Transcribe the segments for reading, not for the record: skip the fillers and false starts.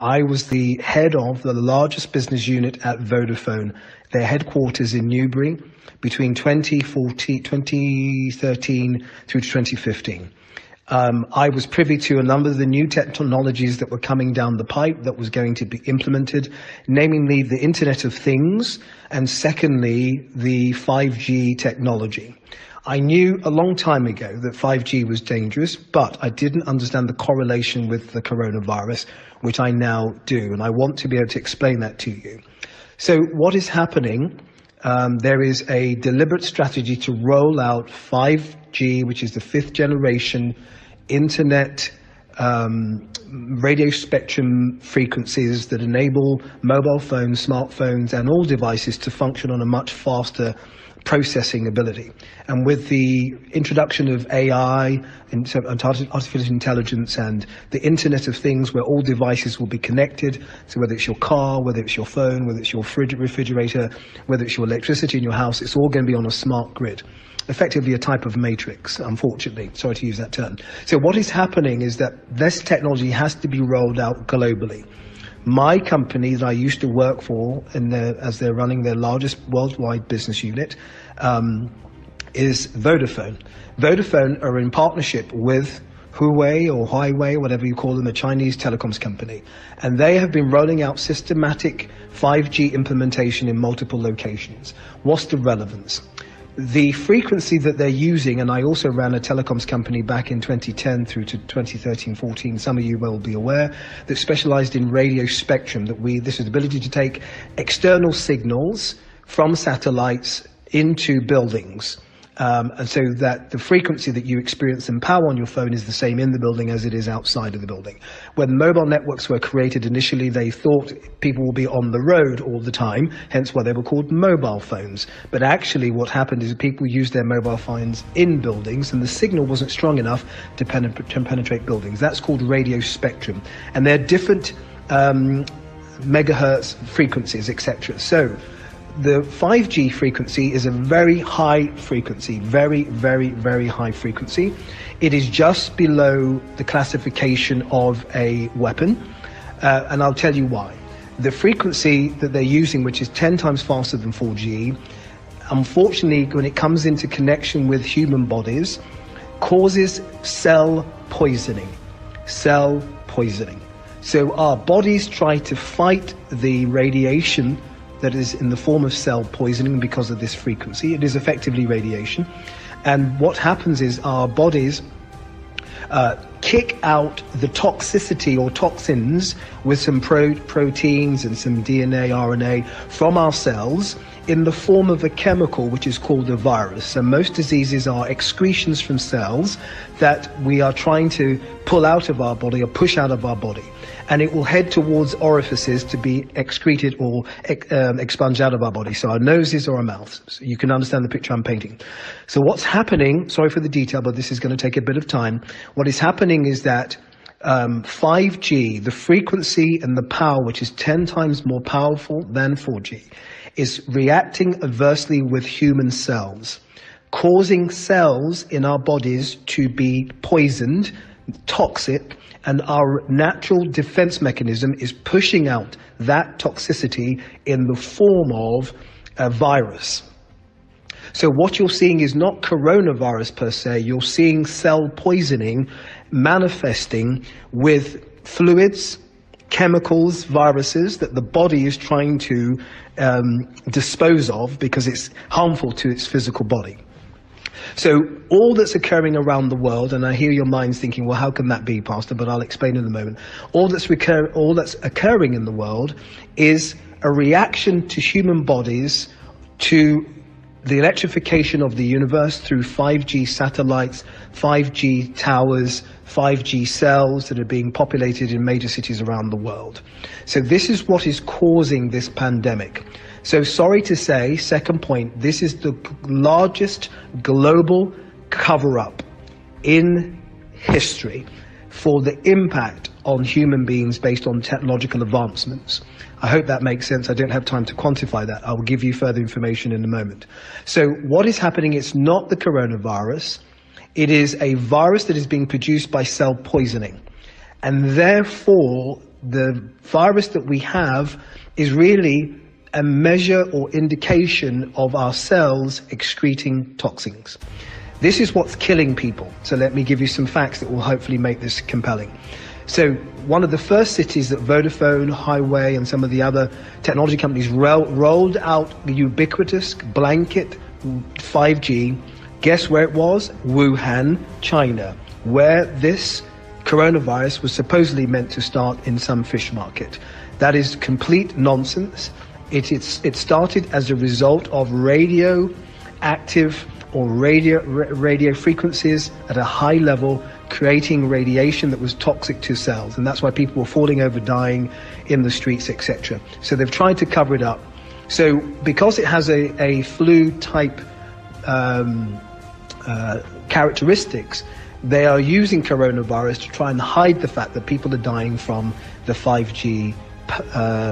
I was the head of the largest business unit at Vodafone, their headquarters in Newbury, between 2013 through to 2015. I was privy to a number of the new technologies that were coming down the pipe that was going to be implemented, namely the Internet of Things, and secondly, the 5G technology. I knew a long time ago that 5G was dangerous, but I didn't understand the correlation with the coronavirus, which I now do, and I want to be able to explain that to you. So what is happening? There is a deliberate strategy to roll out 5G, which is the fifth generation internet radio spectrum frequencies that enable mobile phones, smartphones, and all devices to function on a much faster processing ability. And with the introduction of AI and artificial intelligence and the Internet of Things, where all devices will be connected, so whether it's your car, whether it's your phone, whether it's your refrigerator, whether it's your electricity in your house, it's all going to be on a smart grid. Effectively a type of matrix, unfortunately. Sorry to use that term. So what is happening is that this technology has to be rolled out globally. My company that I used to work for, as they're running their largest worldwide business unit, is Vodafone. Vodafone are in partnership with Huawei or Huawei, whatever you call them, a Chinese telecoms company. And they have been rolling out systematic 5G implementation in multiple locations. What's the relevance? The frequency that they're using, and I also ran a telecoms company back in 2010 through to 2013-14, some of you will be aware, that specialized in radio spectrum, this is the ability to take external signals from satellites into buildings. And so that the frequency that you experience and power on your phone is the same in the building as it is outside of the building. When mobile networks were created initially, they thought people will be on the road all the time, hence why they were called mobile phones. But actually what happened is people used their mobile phones in buildings and the signal wasn't strong enough to penetrate buildings. That's called radio spectrum. And they're different megahertz frequencies, etc. So the 5G frequency is a very high frequency, very, very, very high frequency. It is just below the classification of a weapon, and I'll tell you why. The frequency that they're using, which is 10 times faster than 4G, unfortunately, when it comes into connection with human bodies, causes cell poisoning. Cell poisoning. So our bodies try to fight the radiation that is in the form of cell poisoning because of this frequency. It is effectively radiation. And what happens is our bodies kick out the toxicity or toxins with some proteins and some DNA, RNA from our cells in the form of a chemical which is called a virus. So most diseases are excretions from cells that we are trying to pull out of our body or push out of our body. And it will head towards orifices to be excreted or expunged out of our body, so our noses or our mouths. So you can understand the picture I'm painting. So what's happening, sorry for the detail, but this is going to take a bit of time. What is happening is that 5G, the frequency and the power, which is 10 times more powerful than 4G, is reacting adversely with human cells, causing cells in our bodies to be poisoned, toxic, and our natural defense mechanism is pushing out that toxicity in the form of a virus. So what you're seeing is not coronavirus per se, you're seeing cell poisoning manifesting with fluids, chemicals, viruses that the body is trying to dispose of because it's harmful to its physical body. So all that's occurring around the world, and I hear your minds thinking, well, how can that be, Pastor? But I'll explain in a moment. All that's occurring in the world is a reaction to human bodies to the electrification of the universe through 5G satellites, 5G towers, 5G cells that are being populated in major cities around the world. So this is what is causing this pandemic. So sorry to say, second point, this is the largest global cover-up in history for the impact on human beings based on technological advancements. I hope that makes sense. I don't have time to quantify that. I will give you further information in a moment. So what is happening, it's not the coronavirus. It is a virus that is being produced by cell poisoning. And therefore, the virus that we have is really a measure or indication of our cells excreting toxins. This is what's killing people. So let me give you some facts that will hopefully make this compelling. So one of the first cities that Vodafone, Highway, and some of the other technology companies rolled out the ubiquitous blanket 5G, guess where it was? Wuhan, China, where this coronavirus was supposedly meant to start in some fish market. That is complete nonsense. It started as a result of radioactive or radio frequencies at a high level, creating radiation that was toxic to cells, and that's why people were falling over, dying in the streets, etc. So they've tried to cover it up. So because it has a flu type characteristics, they are using coronavirus to try and hide the fact that people are dying from the 5G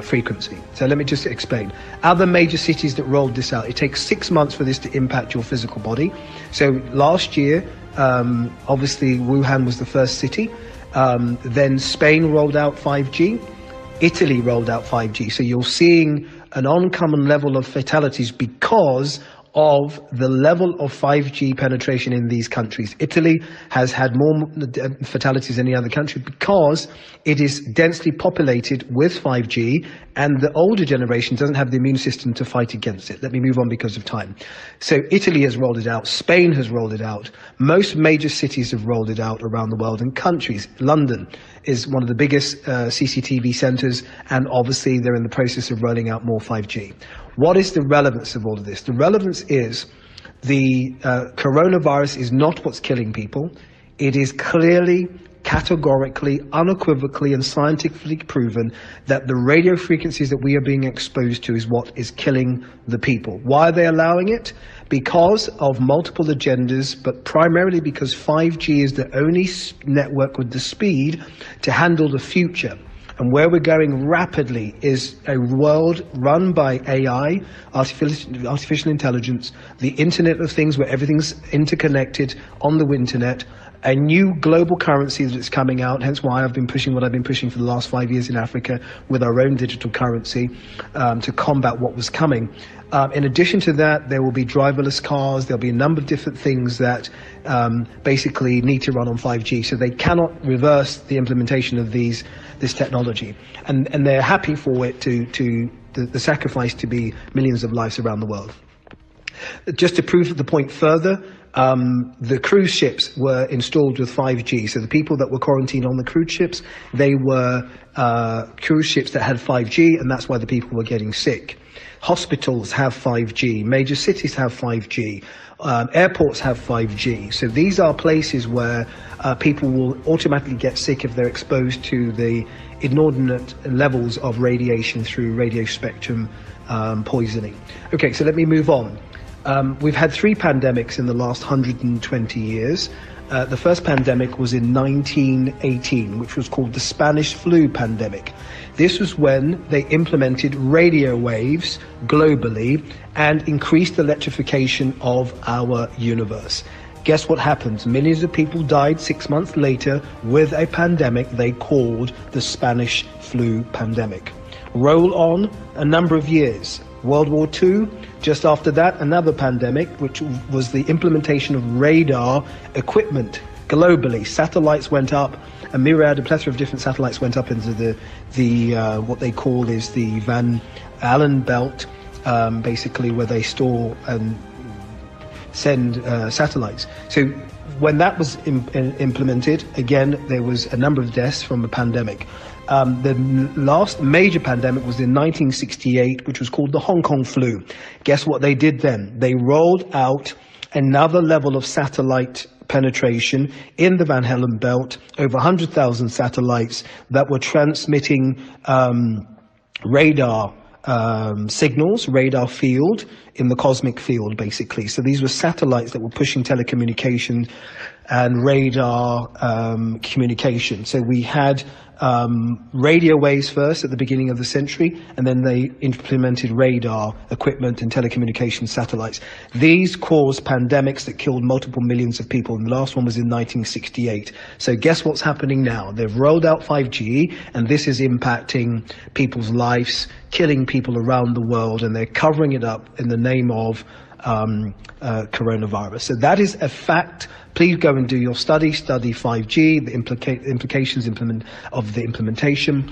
frequency. So let me just explain. Other major cities that rolled this out, it takes 6 months for this to impact your physical body. So last year, obviously Wuhan was the first city. Then Spain rolled out 5G. Italy rolled out 5G. So you're seeing an uncommon level of fatalities because of the level of 5G penetration in these countries. Italy has had more fatalities than any other country because it is densely populated with 5G, and the older generation doesn't have the immune system to fight against it. Let me move on because of time. So Italy has rolled it out, Spain has rolled it out, most major cities have rolled it out around the world, and countries. London is one of the biggest CCTV centers, and obviously they're in the process of rolling out more 5G. What is the relevance of all of this? The relevance is the coronavirus is not what's killing people. It is clearly, categorically, unequivocally, and scientifically proven that the radio frequencies that we are being exposed to is what is killing the people. Why are they allowing it? Because of multiple agendas, but primarily because 5G is the only network with the speed to handle the future. And where we're going rapidly is a world run by AI, artificial intelligence, the Internet of Things, where everything's interconnected on the internet, a new global currency that's coming out, hence why I've been pushing what I've been pushing for the last 5 years in Africa with our own digital currency to combat what was coming. In addition to that, there will be driverless cars. There'll be a number of different things that basically need to run on 5G. So they cannot reverse the implementation of this technology. And they're happy for it the sacrifice to be millions of lives around the world. Just to prove the point further, the cruise ships were installed with 5G. So the people that were quarantined on the cruise ships, they were cruise ships that had 5G, and that's why the people were getting sick. Hospitals have 5G, major cities have 5G, airports have 5G. So these are places where people will automatically get sick if they're exposed to the inordinate levels of radiation through radio spectrum poisoning. Okay, so let me move on. We've had 3 pandemics in the last 120 years. The first pandemic was in 1918, which was called the Spanish flu pandemic. This was when they implemented radio waves globally and increased electrification of our universe. Guess what happened? Millions of people died 6 months later with a pandemic they called the Spanish flu pandemic. Roll on a number of years. World War II, just after that, another pandemic, which was the implementation of radar equipment globally. Satellites went up, a plethora of different satellites went up into the what they call is the Van Allen belt, basically where they store and send satellites. So when that was implemented, again, there was a number of deaths from a pandemic. The last major pandemic was in 1968, which was called the Hong Kong flu. Guess what they did then? They rolled out another level of satellite penetration in the Van Allen belt, over 100,000 satellites that were transmitting radar signals, radar field in the cosmic field, basically. So these were satellites that were pushing telecommunication and radar communication. So we had radio waves first at the beginning of the century, and then they implemented radar equipment and telecommunication satellites. These caused pandemics that killed multiple millions of people, and the last one was in 1968. So guess what's happening now? They've rolled out 5G, and this is impacting people's lives, killing people around the world, and they're covering it up in the name of coronavirus. So that is a fact. Please go and do your study 5G, the implications of the implementation.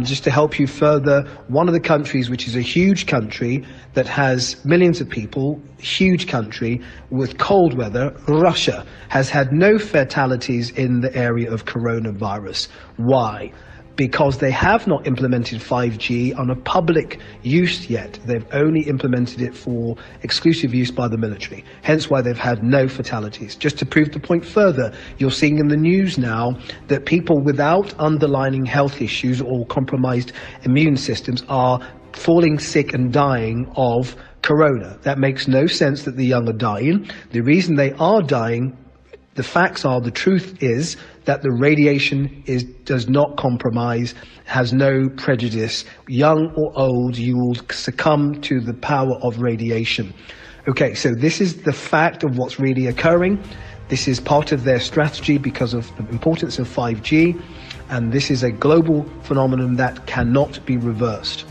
Just to help you further, one of the countries, which is a huge country that has millions of people, huge country with cold weather, Russia, has had no fatalities in the area of coronavirus. Why? Because they have not implemented 5G on a public use yet. They've only implemented it for exclusive use by the military, hence why they've had no fatalities. Just to prove the point further, you're seeing in the news now that people without underlying health issues or compromised immune systems are falling sick and dying of corona. That makes no sense that the young are dying. The reason they are dying, the facts are, the truth is that the radiation does not compromise, has no prejudice. Young or old, you will succumb to the power of radiation. Okay, so this is the fact of what's really occurring. This is part of their strategy because of the importance of 5G, and this is a global phenomenon that cannot be reversed.